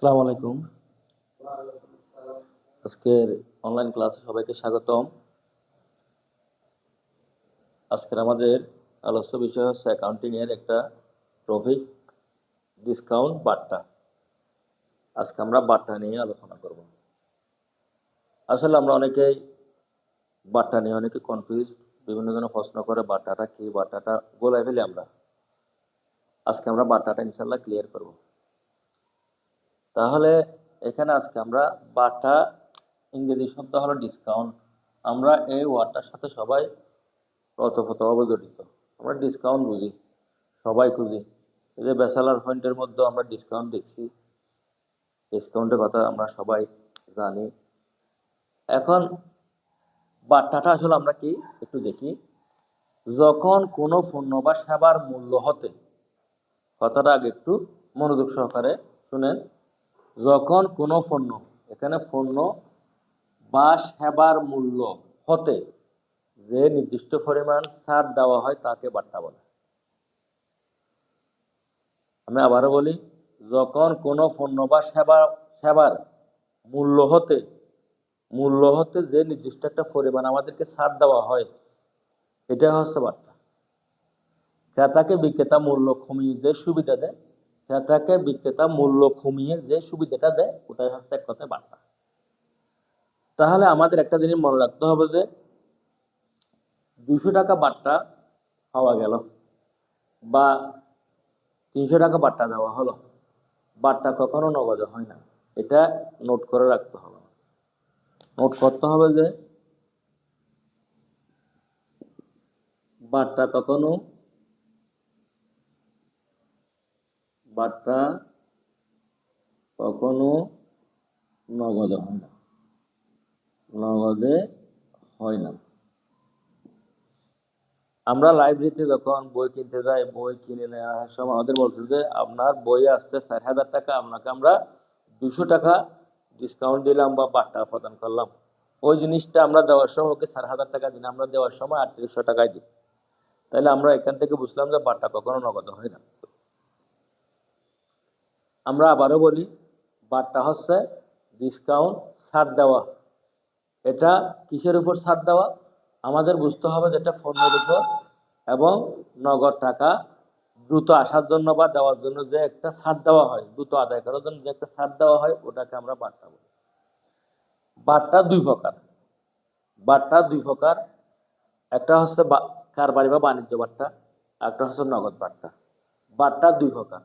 আসসালামু আলাইকুম। আজকের অনলাইন ক্লাসে সবাইকে স্বাগতম। আজকের আমাদের আলোচ্য বিষয় হচ্ছে অ্যাকাউন্টিং এর একটা প্রফিট ডিসকাউন্ট বার্তা। আজকে আমরা বার্তা নিয়ে আলোচনা করব। আসলে আমরা অনেকেই বার্তা নিয়ে অনেকে কনফিউজ, বিভিন্ন ধরনের প্রশ্ন করে বার্তাটা কি, বার্তাটা গোলায় ফেলি আমরা। আজকে আমরা বার্তাটা ইনশাল্লাহ ক্লিয়ার করব। তাহলে এখানে আজকে আমরা বার্তা, ইংরেজি শব্দ হলো ডিসকাউন্ট। আমরা এই ওয়ার্ডটার সাথে সবাই ওতপ্রোতভাবে জড়িত। আমরা ডিসকাউন্ট বুঝি, সবাই খুঁজি। এই যে ব্যাচেলার পয়েন্টের মধ্যে আমরা ডিসকাউন্ট দেখছি, ডিসকাউন্টের কথা আমরা সবাই জানি। এখন বার্তাটা আসলে আমরা কি একটু দেখি। যখন কোনো পণ্য বা সেবার মূল্য হতে, কথাটা আগে একটু মনোযোগ সহকারে শুনেন। যখন কোনো পণ্য, এখানে পণ্য বা সেবার মূল্য হতে যে নির্দিষ্ট পরিমাণ ছাড় দেওয়া হয় তাকে বার্তা বলে। আমি আবারও বলি, যখন কোনো পণ্য বা সেবার মূল্য হতে যে নির্দিষ্ট একটা পরিমাণ আমাদেরকে ছাড় দেওয়া হয়, এটা হচ্ছে বার্তা। ক্রেতাকে বিক্রেতা মূল্য কমিয়ে যে সুবিধা দেয়, ক্রেতাকে বিক্রেতা মূল্য কমিয়ে যে সুবিধাটা দেয়, ওটাই হচ্ছে এক কথায় বার্তা। তাহলে আমাদের একটা জিনিস মনে রাখতে হবে যে 200 টাকা বার্তা পাওয়া গেল বা 300 টাকা বার্তা দেওয়া হলো, বার্তা কখনো নগদে হয় না। এটা নোট করে রাখতে হবে। নোট করতে হবে যে বার্তা কখনো নগদে হয় না, নগদে হয় না। আমরা লাইব্রেরিতে যখন বই কিনতে যাই, বই কিনে নেওয়ার সময় আমাদের বলছে যে আপনার বই আসছে 4,000 টাকা, আপনাকে আমরা 200 টাকা ডিসকাউন্ট দিলাম বা বার্তা প্রদান করলাম। ওই জিনিসটা আমরা দেওয়ার সময় ওকে 4,000 টাকা দিন, আমরা দেওয়ার সময় 3800 টাকায় দিই। তাহলে আমরা এখান থেকে বুঝলাম যে বার্তা কখনো নগদে হয় না। আমরা আবারও বলি, বার্তা হচ্ছে ডিসকাউন্ট, ছাড় দেওয়া। এটা কিসের উপর ছাড় দেওয়া? আমাদের বুঝতে হবে যেটা পণ্যের উপর এবং নগদ টাকা দ্রুত আসার জন্য বা দেওয়ার জন্য যে একটা ছাড় দেওয়া হয়, দ্রুত আদায় করার জন্য যে একটা ছাড় দেওয়া হয়, ওটাকে আমরা বার্তা বলি। বার্তা দুই প্রকার। একটা হচ্ছে কারবারি বা বাণিজ্য বার্তা, একটা হচ্ছে নগদ বার্তা। বার্তা দুই প্রকার।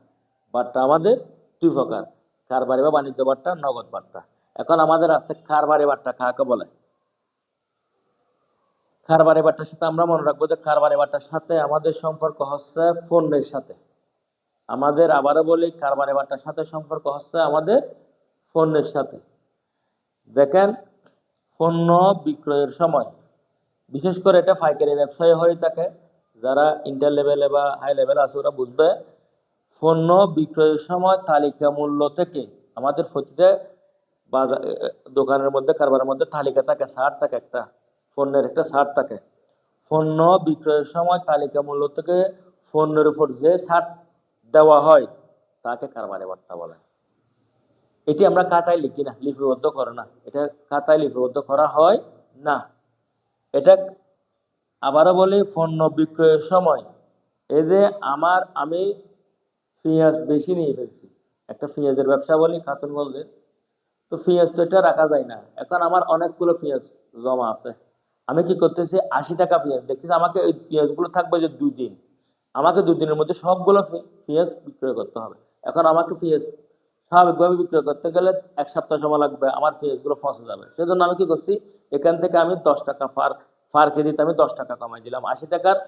বার্তা আমাদের দুই প্রকার, কারবারি বা বাণিজ্য বার্তা, নগদ বার্তা। এখন আমাদের আসতে কারবারি বার্তা কাকে বলে? কারবারি বার্তার সাথে আমরা মনে রাখবো যে কারবারি বার্তার সাথে আমাদের সম্পর্ক হচ্ছে পণ্যের সাথে। আমাদের আবারও বলি, কারবারি বার্তার সাথে সম্পর্ক হচ্ছে আমাদের পণ্যের সাথে। দেখেন, পণ্য বিক্রয়ের সময়, বিশেষ করে এটা পাইকারি ব্যবসায়ী হয়ে থাকে, যারা ইন্টার লেভেলে বা হাই লেভেলে আছে ওরা বুঝবে। পণ্য বিক্রয়ের সময় তালিকা মূল্য থেকে আমাদের প্রতিটা বাজার দোকানের মধ্যে, কারবারের মধ্যে তালিকা থাকে, ছাড় থাকে, একটা পণ্যের একটা ছাড় থাকে। পণ্য বিক্রয়ের সময় তালিকা মূল্য থেকে পণ্যের উপর যে ছাড় দেওয়া হয় তাকে কারবারি বার্তা বলে। এটি আমরা খাতায় লিখি না, লিপিবদ্ধ করে না, এটা খাতায় লিপিবদ্ধ করা হয় না। এটা আবারও বলি, পণ্য বিক্রয়ের সময় এই যে আমি পেঁয়াজ বেশি নিয়ে ফেলছি, একটা পেঁয়াজের ব্যবসা বলি, খাতুন বলছে, তো পেঁয়াজ তো এটা রাখা যায় না। এখন আমার অনেকগুলো পেঁয়াজ জমা আছে, আমি কি করতেছি, 80 টাকা পেঁয়াজ দেখতেছি, আমাকে এই পেঁয়াজগুলো থাকবে যে 2 দিন, আমাকে 2 দিনের মধ্যে সবগুলো পেঁয়াজ বিক্রয় করতে হবে। এখন আমাকে পেঁয়াজ স্বাভাবিকভাবে বিক্রয় করতে গেলে 1 সপ্তাহ সময় লাগবে, আমার পেঁয়াজগুলো ফসে যাবে। সেজন্য আমি কি করছি, এখান থেকে আমি 10 টাকা পার কেজিতে আমি 10 টাকা কমাই দিলাম, 80 টাকার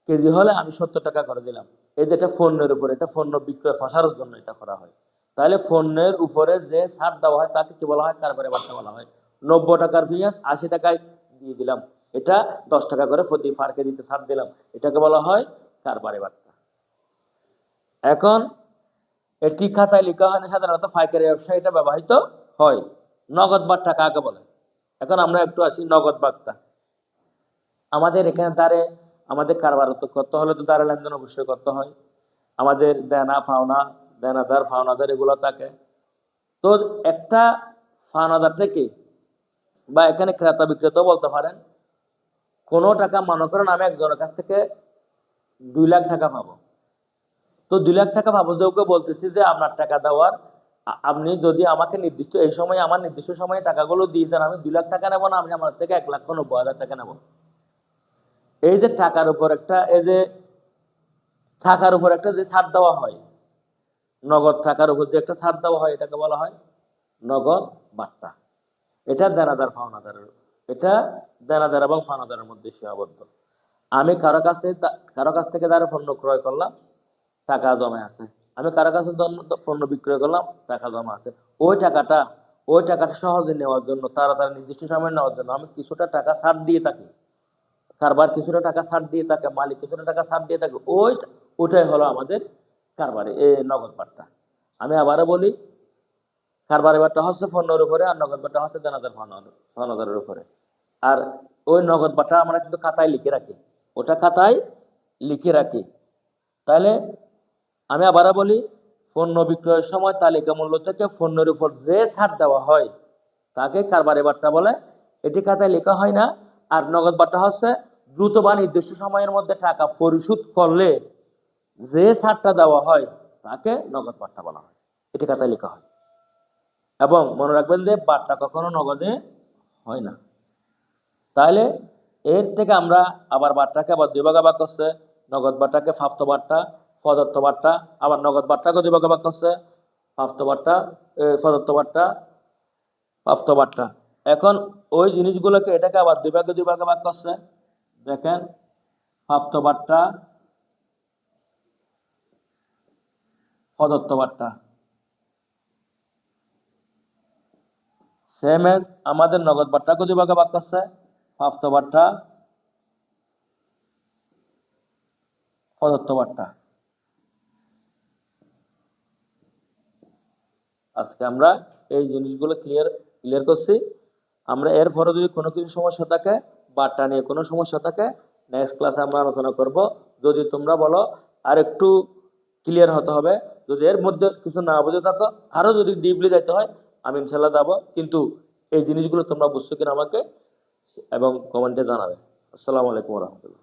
কেজি হলে আমি 70 টাকা করে দিলাম। এই যেটা পণ্যের উপর, এটা পণ্য বিক্রয় ফসানোর জন্য এটা করা হয়। তাহলে পণ্যের উপরে যে ছাড় দেওয়া হয় তাকে কি বলা হয়? কারবারি বার্তা বলা হয়। 90 টাকার পেঁয়াজ 80 টাকায় দিয়ে দিলাম, এটা 10 টাকা করে প্রতি পার কেজিতে ছাড় দিলাম, এটাকে বলা হয় কারবারি বার্তা। এখন এটি খাতায় লেখা হয় না, সাধারণত পাইকারি ব্যবসায় এটা ব্যবহৃত হয়। নগদ বার্তা কাকে বলে? এখন আমরা একটু আসি নগদ বার্তা। আমাদের এখানে দ্বারে আমাদের কারবার করতে হলে তো দ্বারে লেনদেন অবশ্যই করতে হয়। আমাদের দেনা পাওনা, দেনাদার পাওনাদার এগুলো থাকে। তো একটা ফানাদার থেকে বা এখানে ক্রেতা বিক্রেতা বলতে পারেন, কোনো টাকা মনে করেন আমি একজনের কাছ থেকে 2 লাখ টাকা পাবো, তো 2 লাখ টাকা পাবো, ওকে বলতেছি যে আপনার টাকা দেওয়ার আপনি যদি আমাকে নির্দিষ্ট এই সময় আমার নির্দিষ্ট সময়ে টাকাগুলো দিয়ে দেন, আমি 2 লাখ টাকা নেবো না, আমি আমার থেকে 1,90,000 টাকা নেবো। এই যে টাকার উপর একটা যে ছাড় দেওয়া হয়, নগদ টাকার উপর যে একটা ছাড় দেওয়া হয়, এটাকে বলা হয় নগদ বার্তা। এটা দেনাদার এবং ফানাদারের মধ্যে সীমাবদ্ধ। আমি কারো কাছ থেকে দ্বারা পণ্য ক্রয় করলাম, টাকা জমা আছে। আমি কারো কাছে পণ্য বিক্রয় করলাম, টাকা জমা আছে। ওই টাকাটা সহজে নেওয়ার জন্য, তাড়াতাড়ি নির্দিষ্ট সময় নেওয়ার জন্য আমি কিছুটা টাকা ছাড় দিয়ে থাকি, কারবার কিছুটা টাকা ছাড় দিয়ে থাকে, মালিক কিছুটা টাকা ছাড় দিয়ে থাকে। ওইটাই হলো আমাদের কারবারে নগদ বার্তা। আমি আবারও বলি, কারবারি বার্তা হচ্ছে পণ্যের উপরে, আর নগদ বার্তা হচ্ছে দেনাদার ফানাদারের উপরে। আর ওই নগদ বার্তা আমরা কিন্তু খাতায় লিখে রাখি, ওটা খাতায় লিখে রাখি। তাহলে আমি আবারও বলি, পণ্য বিক্রয়ের সময় তালিকা মূল্য থেকে পণ্যের উপর যে ছাড় দেওয়া হয় তাকে কারবারি বার্তা বলে। এটি খাতায় লেখা হয় না। আর নগদ বার্তা হচ্ছে দ্রুত বা নির্দিষ্ট সময়ের মধ্যে টাকা পরিশোধ করলে যে ছাড়টা দেওয়া হয় তাকে নগদ বার্তা বলা হয়, এটি খাতায় লেখা হয়। এবং মনে রাখবেন যে বার্তা কখনো নগদে হয় না। তাহলে এর থেকে আমরা আবার বার্তাকে আবার 2 ভাগে ভাগ করছে, নগদ বার্তাকে প্রাপ্ত বার্তা, প্রদত্ত বার্তা। আবার নগদ বার্তাকে 2 ভাগে ভাগ করছে, প্রাপ্ত বার্তা, প্রদত্ত বার্তা, প্রাপ্ত বার্তা। এখন ওই জিনিসগুলোকে এটাকে আবার 2 ভাগে ভাগ করছে। দেখেন, প্রাপ্ত বার্তা, প্রদত্ত বার্তা। সেম এজ আমাদের নগদ বার্তাকে 2 ভাগে ভাগ করছে, প্রাপ্ত বার্তা, প্রদত্ত বার্তা। আজকে আমরা এই জিনিসগুলো ক্লিয়ার করছি। আমরা এরপরে যদি কোনো কিছু সমস্যা থাকে, বার্তা নিয়ে কোনো সমস্যা থাকে, নেক্সট ক্লাসে আমরা আলোচনা করব। যদি তোমরা বলো আর একটু ক্লিয়ার হতে হবে, যদি এর মধ্যে কিছু না বুঝে থাকো, আরো যদি ডিপলি যাইতে হয়, আমি ইনশাল্লাহ যাবো। কিন্তু এই জিনিসগুলো তোমরা বুঝছো কিনা আমাকে এবং কমেন্টে জানাবে। আসসালামু আলাইকুম রহমতুল্লাহ।